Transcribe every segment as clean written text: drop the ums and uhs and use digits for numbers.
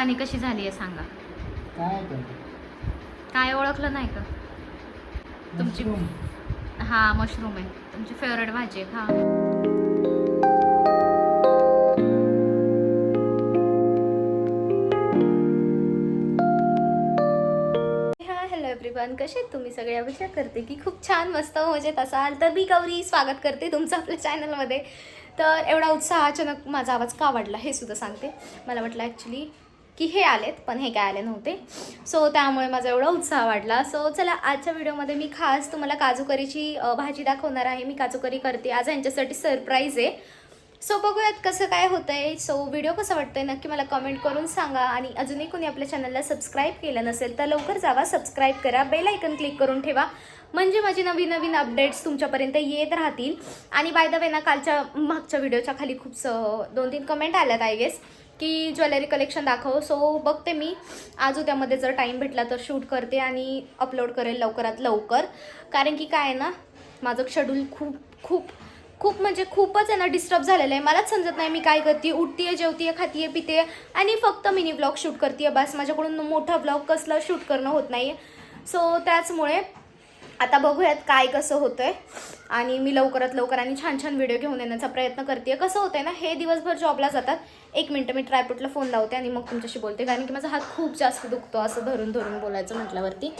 शेंगदाणे कशी झाली आहे सांगा. काय ओळखलं नाही का तुमची? हा मशरूम आहे तुमची फेवरेट भाजी आहे. हा हॅलो एव्हरीवन, कसे आहेत तुम्ही सगळे? अभिषेक करते की खूप छान मस्त मजेत असाल. तर मी गौरी स्वागत करते तुमचं आपल्या चॅनलमध्ये. तर एवढा उत्साह अचानक माझा आवाज का वाढला हे सुद्धा सांगते. मला वाटलं ॲक्च्युली की हे आलेत पण हे काय आले नव्हते, सो त्यामुळे माझा एवढा उत्साह वाढला. सो चला, आजच्या व्हिडिओमध्ये मी खास तुम्हाला काजू करीची भाजी दाखवणार आहे. मी काजू करी करते आज, यांच्यासाठी सरप्राईज आहे. सो बघूयात कसं काय होतंय. सो व्हिडिओ कसा वाटतोय नक्की मला कमेंट करून सांगा. आणि अजूनही कोणी आपल्या चॅनलला सबस्क्राईब केलं नसेल तर लवकर जावा, सबस्क्राईब करा, बेल आयकन क्लिक करून ठेवा, म्हणजे माझी नवीन नवीन अपडेट्स तुमच्यापर्यंत येत राहतील. आणि बाय द वे ना, कालच्या मागच्या व्हिडिओच्या खाली खूप 2-3 कमेंट आल्यात आय गेस की ज्वेलरी कलेक्शन दाखव. सो बघते मी आज उद्यामध्ये जर टाईम भेटला तर शूट करते आणि अपलोड करेल लवकरात लवकर. कारण की काय आहे ना, माझं शेड्यूल खूप खूप खूप म्हणजे खूपच आहे ना डिस्टर्ब झालेलं आहे. मलाच समजत नाही मी काय करते. उठतीये, जेवतीये, खातीये, पिते आणि फक्त मिनी ब्लॉग शूट करते बस. माझ्याकडून मोठा ब्लॉग कसला शूट करणं होत नाही. सो त्याचमुळे आता बघूयात काय कसं होतंय. आणि मी लवकरात लवकर आणि छान छान व्हिडिओ घेऊन येण्याचा प्रयत्न करते. कसं होतंय ना, हे दिवसभर जॉबला जातात. 1 मिनटं मी ट्रायपॉडला फोन लावते आणि मग तुमच्याशी बोलते. कारण की माझा हात खूप जास्त दुखतो असं धरून धरून बोलायचं म्हटल्यावरती.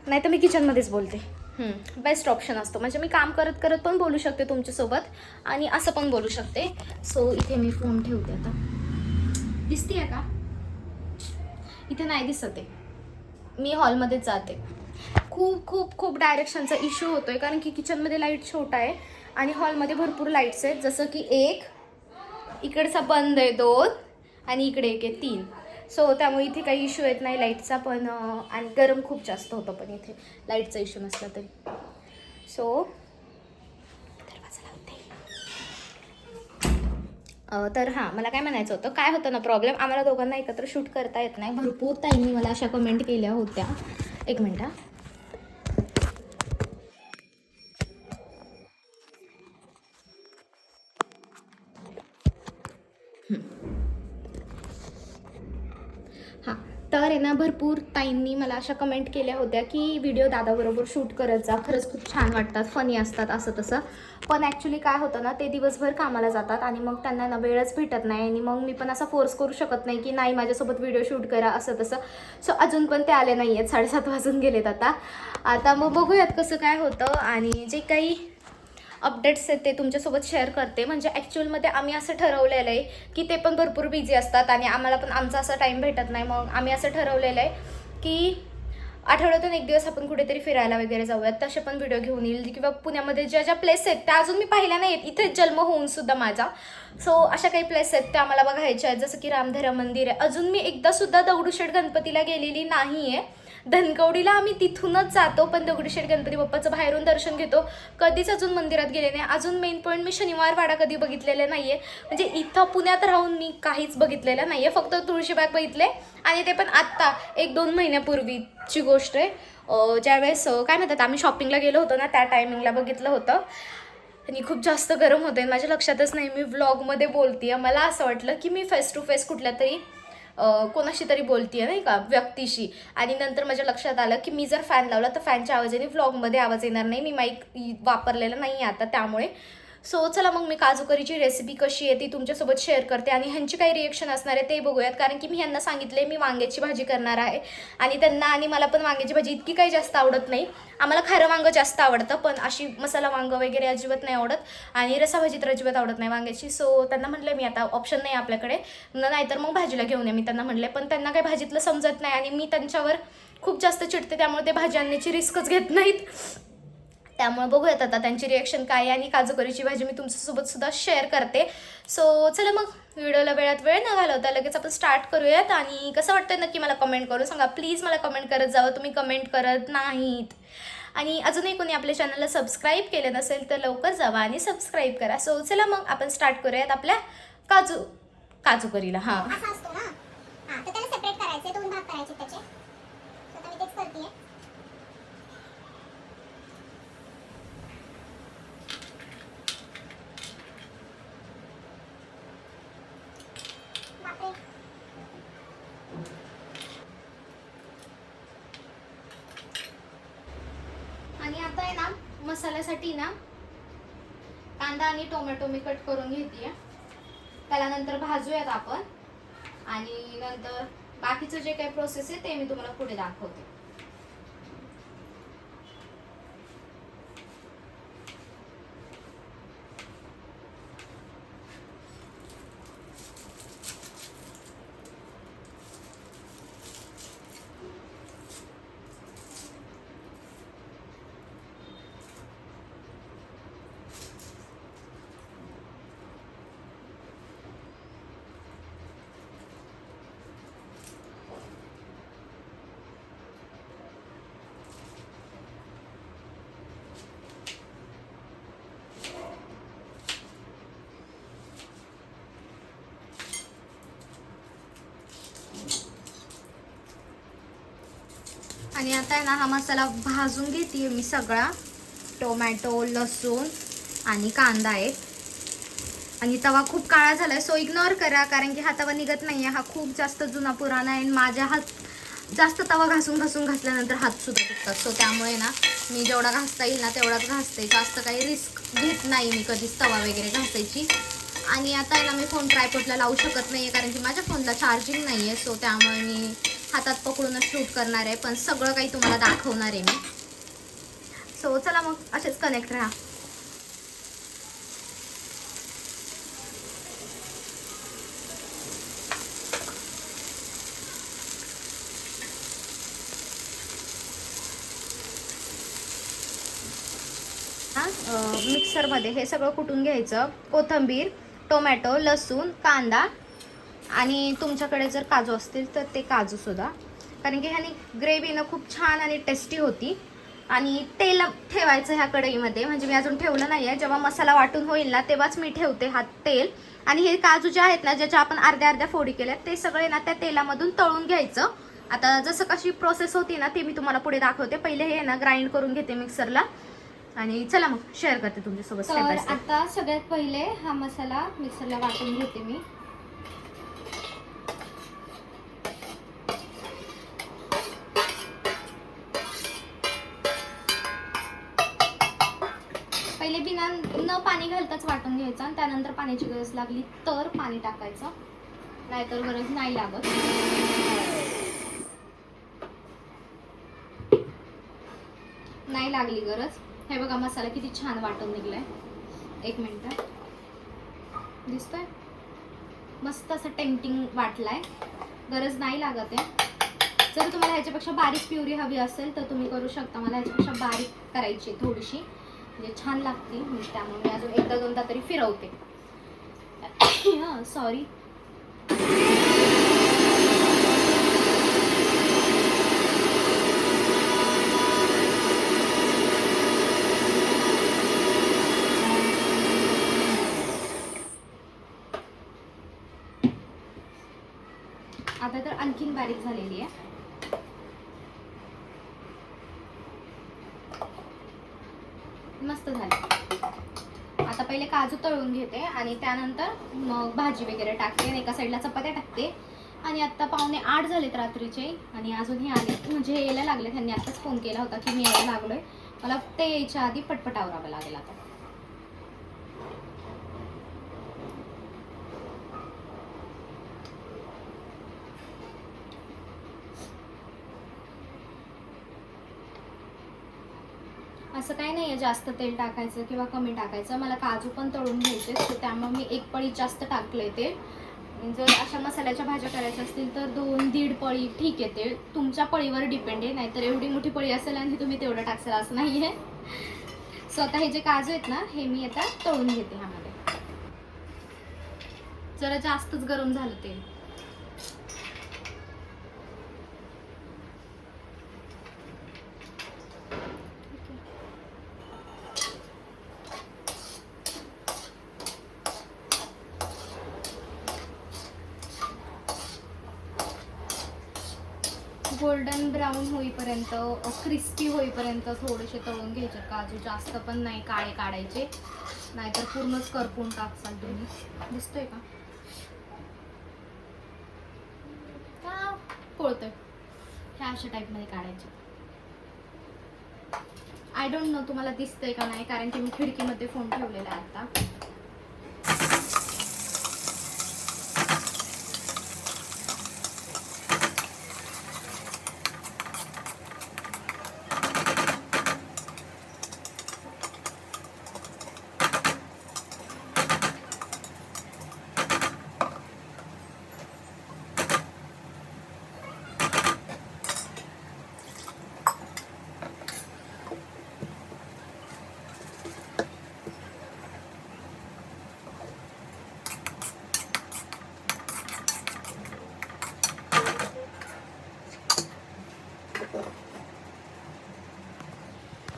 नाही तर मी किचनमध्येच बोलते. बेस्ट ऑप्शन असतो. म्हणजे मी काम करत करत पण बोलू शकते तुमच्यासोबत आणि असं पण बोलू शकते. सो इथे मी फोन ठेवते. आता दिसते का? इथे नाही दिसत आहे. मी हॉलमध्येच जाते. खूप खूप खूप डायरेक्शनचा इश्यू होतोय. कारण की किचनमध्ये लाईट छोटा आहे आणि हॉलमध्ये भरपूर लाईट्स आहेत. जसं की एक इकडचा बंद आहे, 2 आणि इकडे एक आहे, 3. सो त्यामुळे इथे काही इश्यू येत नाही लाईटचा. पण आणि गरम खूप जास्त होतं पण इथे लाईटचा इश्यू नसला तरी. सो दरवाजा लावते. तर हां, मला काय म्हणायचं होतं, काय होतं ना प्रॉब्लेम, आम्हाला दोघांना एकत्र शूट करता येत नाही. भरपूर ताईंनी मला अशा कमेंट केल्या होत्या. 1 मिनटं. हां, तर आहे ना, भरपूर ताईंनी मला अशा कमेंट केल्या होत्या की व्हिडिओ दादाबरोबर शूट करत जा, खरंच खूप छान वाटतात, फनी असतात, असं तसं. पण ॲक्च्युली काय होतं ना, ते दिवसभर कामाला जातात आणि मग त्यांना ना वेळच भेटत नाही. आणि मग मी पण असा फोर्स करू शकत नाही की नाही माझ्यासोबत व्हिडिओ शूट करा असं तसं. सो अजून पण ते आले नाही आहेत. 7:30 वाजून गेलेत आता मग बघूयात कसं काय होतं. आणि जे काही अपडेट्स आहेत ते तुमच्यासोबत शेअर करते. म्हणजे ॲक्च्युअलमध्ये आम्ही असं ठरवलेलं आहे की ते पण भरपूर बिझी असतात आणि आम्हाला पण आमचा असा टाईम भेटत नाही. मग आम्ही असं ठरवलेलं आहे की आठवड्यातून 1 दिवस आपण कुठेतरी फिरायला वगैरे जाऊयात. तसे पण व्हिडिओ घेऊन येईल. किंवा पुण्यामध्ये ज्या ज्या प्लेस आहेत त्या अजून मी पाहिल्या नाही आहेत, इथेच जन्म होऊन सुद्धा माझा. सो अशा काही प्लेस आहेत त्या आम्हाला बघायच्या आहेत. जसं की रामधरा मंदिर आहे. अजून मी एकदासुद्धा दगडूशेठ गणपतीला गेलेली नाही आहे. धनकवडीला आम्ही तिथूनच जातो, पण दगडूशेठ गणपती बाप्पाचं बाहेरून दर्शन घेतो. कधीच अजून मंदिरात गेले नाही. अजून मेन पॉईंट, मी शनिवार वाडा कधी बघितलेले नाही आहे. म्हणजे इथं पुण्यात राहून मी काहीच बघितलेलं नाही आहे. फक्त तुळशीबाग बघितले आणि ते पण आत्ता 1-2 महिन्यापूर्वीची गोष्ट आहे. ज्यावेळेस काय म्हणतात, आम्ही शॉपिंगला गेलो होतो ना, त्या टायमिंगला बघितलं होतं. आणि खूप जास्त गरम होते. माझ्या लक्षातच नाही मी व्लॉगमध्ये बोलते. मला असं वाटलं की मी फेस टू फेस कुठल्या तरी कोणाशी तरी बोलते नाही का, व्यक्तीशी. आणि नंतर माझ्या लक्षात आलं की मी जर फॅन लावला तर फॅनच्या आवाजाने व्लॉगमध्ये आवाज येणार नाही. मी माईक वापरलेला नाही आहे आता त्यामुळे. सो चला मग मी काजू करीची रेसिपी कशी आहे ती तुमच्यासोबत शेअर करते. आणि ह्यांची काही रिएक्शन असणार आहे ते बघूयात. कारण की मी ह्यांना सांगितले मी वांग्याची भाजी करणार आहे. आणि त्यांना आणि मला पण वांग्याची भाजी इतकी काही जास्त आवडत नाही. आम्हाला खारं वांगं जास्त आवडतं, पण अशी मसाला वांगं वगैरे अजिबात नाही आवडत. आणि रसाभाजी तर अजिबात आवडत नाही वांग्याची. सो त्यांना म्हटलं मी आता ऑप्शन नाही आपल्याकडे, नाहीतर मग भाजीला घेऊन ये, मी त्यांना म्हटले. पण त्यांना काही भाजीतलं समजत नाही आणि मी त्यांच्यावर खूप जास्त चिडते. त्यामुळे ते भाजी आणण्याची रिस्कच घेत नाहीत. त्यामुळे बघूयात आता त्यांची रिॲक्शन काय आहे. आणि काजू करीची भाजी मी तुमच्यासोबत सुद्धा शेअर करते. सो चला मग व्हिडिओला वेळात वेळ न घालवता लगेच आपण स्टार्ट करूयात. आणि कसं वाटतं नक्की मला कमेंट करून सांगा. प्लीज मला कमेंट करत जावं, तुम्ही कमेंट करत नाहीत. आणि अजूनही कोणी आपल्या चॅनलला सबस्क्राईब केलं नसेल तर लवकर जावा आणि सबस्क्राईब करा. सो चला मग आपण स्टार्ट करूयात आपल्या काजू करीला. हां, असा असतो ना. हां, तर त्याला सेपरेट करायचे, 2 भाग करायचे त्याचे. तर मी तेच करते आहे. बापरे, आहे ना मसाल्यासाठी ना कांदा आणि टोमॅटो मी कट करून घेते. त्याला नंतर भाजूयात आपण आणि नंतर बाकीचं जे काही प्रोसेस आहे ते मी तुम्हाला पुढे दाखवते. आणि आता आहे ना हा मसाला भाजून घेते मी सगळा. टोमॅटो, लसूण आणि कांदा आहे. आणि तवा खूप काळा झालाय सो इग्नोर करा, कारण की हा तवा निघत नाहीये. हा खूप जास्त जुना पुराणा आहे. माझ्या हात जास्त तवा घासून घासल्यानंतर हात सुद्धा दुखतात. सो त्यामुळे ना मी जेवढा घासता येईल ना तेवढाच घासते. जास्त काही रिस्क घेत नाही मी कधीच तवा वगैरे घासायची. आणि आता आहे ना मी फोन ट्रायपॉडला लावू शकत नाहीये, कारण की माझ्या फोनला चार्जिंग नाही आहे. सो त्यामुळे मी हातात पकडूनच शूट करणार आहे, पण सगळं काही तुम्हाला दाखवणार आहे मी. सो चला मग असेच कनेक्ट राहा. मिक्सरमध्ये हे सगळं कुटून घ्यायचं. कोथिंबीर, टोमॅटो, लसूण, कांदा आणि तुमच्याकडे जर काजू असतील तर ते काजूसुद्धा, कारण की ह्याने ग्रेव्ही ना खूप छान आणि टेस्टी होती. आणि तेल ठेवायचं ह्या कढईमध्ये, म्हणजे मी अजून ठेवलं नाही आहे. जेव्हा मसाला वाटून होईल ना तेव्हाच मी ठेवते हा तेल. आणि हे काजू जे आहेत ना, ज्याच्या आपण अर्ध्या अर्ध्या फोडी केल्या, ते सगळे ना त्या तेलामधून तळून घ्यायचं. आता जसं कशी प्रोसेस होती ना ती मी तुम्हाला पुढे दाखवते. पहिले हे ना ग्राइंड करून घेते मिक्सरला, आणि चला मग शेअर करते तुमच्यासोबत स्टेप बाय स्टेप. आता सगळ्यात पहिले हा मसाला मिक्सरला वाटून घेते मी. पहिले बिना न पाणी घालताच वाटून घ्यायचं, आणि त्यानंतर पाण्याची गरज लागली तर पाणी टाकायचं, नाहीतर गरज नाही लागत. नाही लागली गरज. हे बघा मसाला किती छान वाटून निघलाय. एक मिनिट, दिसतोय मस्त असं टेम्पटिंग वाटलाय. गरज नाही लागत आहे. जर तुम्हाला ह्याच्यापेक्षा बारीक प्युरी हवी असेल तर तुम्ही करू शकता. मला ह्याच्यापेक्षा बारीक करायची थोडीशी, म्हणजे छान लागते. त्यामुळे मी अजून एकदा दोनदा तरी फिरवते. सॉरी. आता तर आणखीन बारीक झालेली आहे. मस्त झाली. आता पहिले काजू तळून घेते आणि त्यानंतर मग भाजी वगैरे टाकते आणि एका साईडला चपात्या टाकते. आणि आता 7:45 झालेत रात्रीचे, आणि अजून हे आले म्हणजे हे यायला लागले. त्यांनी आताच फोन केला होता की मी यायला लागलोय. मला ते यायच्या आधी पटपट आवरावं लागेल आता. असं काही नाही आहे जास्त तेल टाकायचं किंवा कमी टाकायचं. मला काजू पण तळून घ्यायचे, तर त्यामुळे मी एक पळी जास्त टाकले तेल. जर अशा मसाल्याच्या भाज्या करायच्या असतील तर 2-1.5 पळी ठीक आहे. ते तुमच्या पळीवर डिपेंड आहे. नाहीतर एवढी मोठी पळी असेल आणि तुम्ही तेवढं टाकसाल असं नाही आहे. स्वतः हे जे काजू आहेत ना हे मी आता तळून घेते. ह्यामध्ये जरा जास्तच गरम झालं तेल. गोल्डन ब्राऊन होईपर्यंत, क्रिस्पी होईपर्यंत थोडेसे तळून घ्यायचे काजू. जास्त पण नाही काळे काढायचे, नाहीतर पूर्णच करपून टाकसाल तुम्ही. दिसतोय का पोळतोय? ह्या अशा टाईपमध्ये काढायचे. आय डोंट नो तुम्हाला दिसतंय का नाही, कारण की मी खिडकीमध्ये फोन ठेवलेला आहे आता.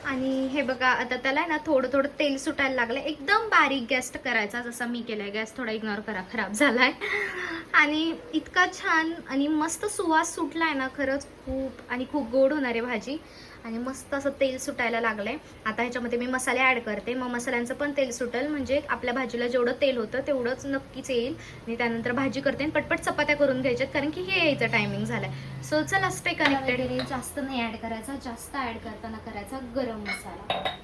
आणि हे बघा आता त्याला आहे ना थोडं थोडं तेल सुटायला लागलं. एकदम बारीक गॅस करायचा जसा मी केलाय. गॅस थोडा इग्नोर करा, खराब झालाय. आणि इतका छान आणि मस्त सुवास सुटलाय ना, खरंच खूप गोड होणार आहे भाजी. आणि मस्त असं तेल सुटायला लागलंय. आता ह्याच्यामध्ये मी मसाले ॲड करते, मग मसाल्यांचं पण तेल सुटेल, म्हणजे आपल्या भाजीला जेवढं तेल होतं तेवढंच नक्कीच येईल. आणि त्यानंतर भाजी करते आणि पटपट चपात्या करून घ्यायच्यात, कारण की हे यायचं टायमिंग झालाय. सो चला स्टे कनेक्टेड. जास्त नाही ॲड करायचा, जास्त ॲड करताना करायचा गरम मसाला.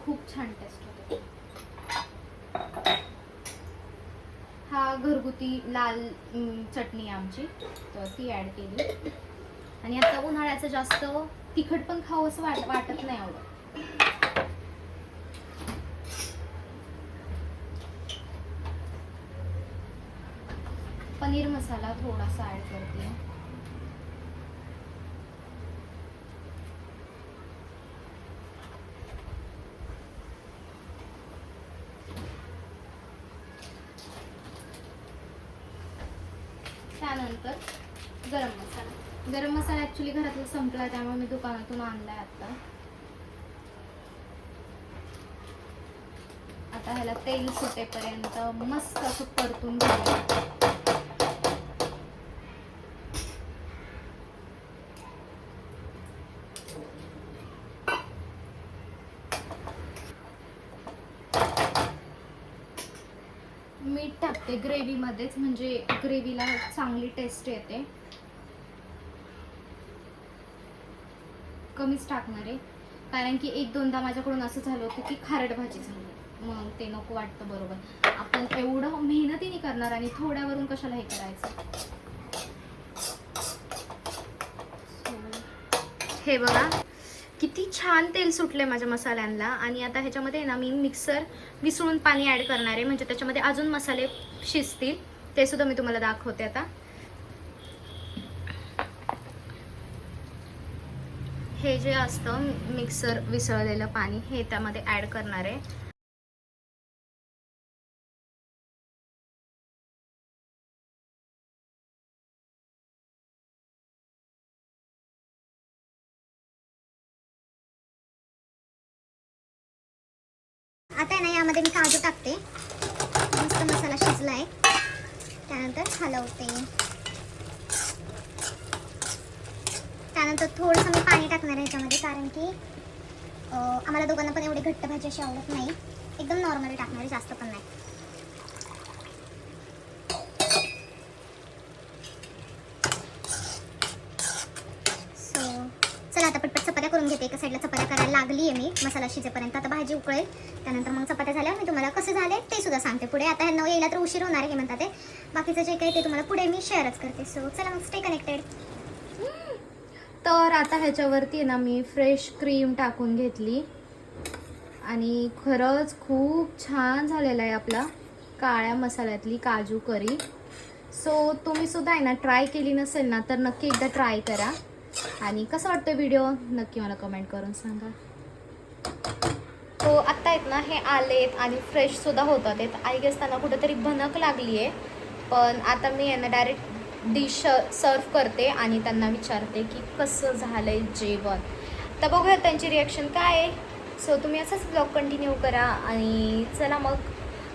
खूप छान टेस्ट होते. हा घरगुती लाल चटणी आमची, तर ती ॲड केली. आणि आता उन्हाळ्याचं जास्त तिखट पण खावं असं वाटत नाही एवढं. पनीर मसाला थोडासा ॲड करते. त्यानंतर गरम मसाला ॲक्च्युली घरातला संपला, त्यामुळे मी दुकानातून आणलाय आता ह्याला तेल सुटेपर्यंत मस्त असं परतून घ्यायचं. मीठ टाकते ग्रेव्हीमध्येच, म्हणजे ग्रेव्हीला चांगली टेस्ट येते. कमीच टाकणार आहे, कारण की एक दोनदा माझ्याकडून असं झालं होतं की खारट भाजी झाली, मग ते नको वाटतं. बरोबर, आपण एवढं मेहनतीने करणार आणि थोड्यावरून कशाला हे करायचं. हे बघा किती छान तेल सुटले माझ्या मसाल्यांना. आणि आता ह्याच्यामध्ये ना मी मिक्सर विसळून पाणी ॲड करणार आहे, म्हणजे त्याच्यामध्ये अजून मसाले शिजतील. ते सुद्धा मी तुम्हाला दाखवते आता. हे जे असतं मिक्सर विसळलेलं पाणी, हे त्यामध्ये ॲड करणार आहे. आता आहे ना यामध्ये मी काजू टाकते. मस्त मसाला शिजलाय, त्यानंतर हलवते. त्यानंतर थोडंसं मी पाणी टाकणार आहे याच्यामध्ये, कारण की आम्हाला दोघांना पण एवढी घट्ट भाजी अशी आवडत नाही. एकदम नॉर्मली टाकणार आहे, जास्त पण नाही. सो चला आता पटपट चपात्या करून घेते. एका साईडला चपात्या करायला लागली आहे मी मसाला शिजेपर्यंत. आता भाजी उकळेल, त्यानंतर मग चपात्या झाल्यावर मी तुम्हाला कसं झाले ते सुद्धा सांगते पुढे. आता ह्यांना यायला तर उशीर होणार आहे, हे म्हणतात ते. बाकीचं जे काही ते तुम्हाला पुढे मी शेअरच करते. सो चला मग स्टे कनेक्टेड. तर आता ह्याच्यावरती ना मी फ्रेश क्रीम टाकून घेतली आणि खरंच खूप छान झालेला आहे आपला काळ्या मसाल्यातली काजू करी. सो तुम्ही सुद्धा आहे ना ट्राय केली नसेल ना, तर नक्की एकदा ट्राय करा. आणि कसं वाटतं व्हिडिओ नक्की मला कमेंट करून सांगा. तो आत्ता आहेत ना हे आलेत आणि फ्रेशसुद्धा होतात आहेत. आय गेस त्यांना कुठेतरी भनक लागली आहे, पण आता मी यांना डायरेक्ट डिश सर्व करते आणि त्यांना विचारते की कसं झालं आहे जेवण. तर बघूया त्यांची रिॲक्शन काय आहे. सो तुम्ही असंच ब्लॉग कंटिन्यू करा. आणि चला मग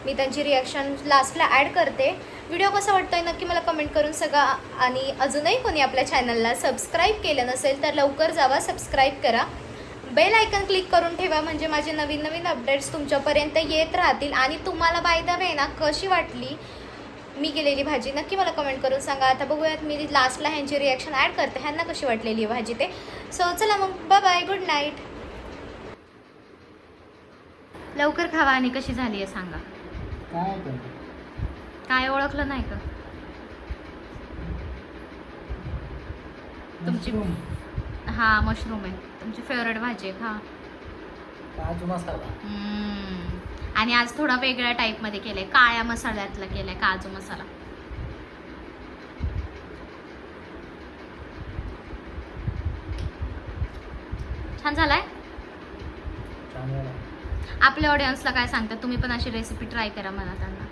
मी त्यांची रिॲक्शन लास्टला ॲड करते. व्हिडिओ कसा वाटतोय नक्की मला कमेंट करून सांगा. आणि अजूनही कोणी आपल्या चॅनलला सबस्क्राईब केलं नसेल तर लवकर जावा, सबस्क्राईब करा. बेल आयकन क्लिक करून ठेवा, म्हणजे माझे नवीन नवीन अपडेट्स तुमच्यापर्यंत येत राहतील. आणि तुम्हाला बाय द वे ना कशी वाटली मी केलेली भाजी नक्की मला कमेंट करून सांगा. आता बघूयात मी लास्टला ह्यांची रिॲक्शन ॲड करते, ह्यांना कशी वाटलेली भाजी ते. सो चला मग, बाय बाय, गुड नाईट. लवकर खावा आणि कशी झाली आहे सांगा. काय पण काय ओळखलं नाही का तुमची? मशरूम, हा मशरूम आहे तुमची फेवरेट भाजी आहे. खा. काजू मसाला. आणि आज थोडा वेगळ्या टाईपमध्ये केलंय, काळ्या मसाल्यातला केलाय काजू मसाला. छान झालाय. चांगला. आपल्या ऑडियन्सला काय सांगतात, तुम्ही पण अशी रेसिपी ट्राय करा म्हणा त्यांना.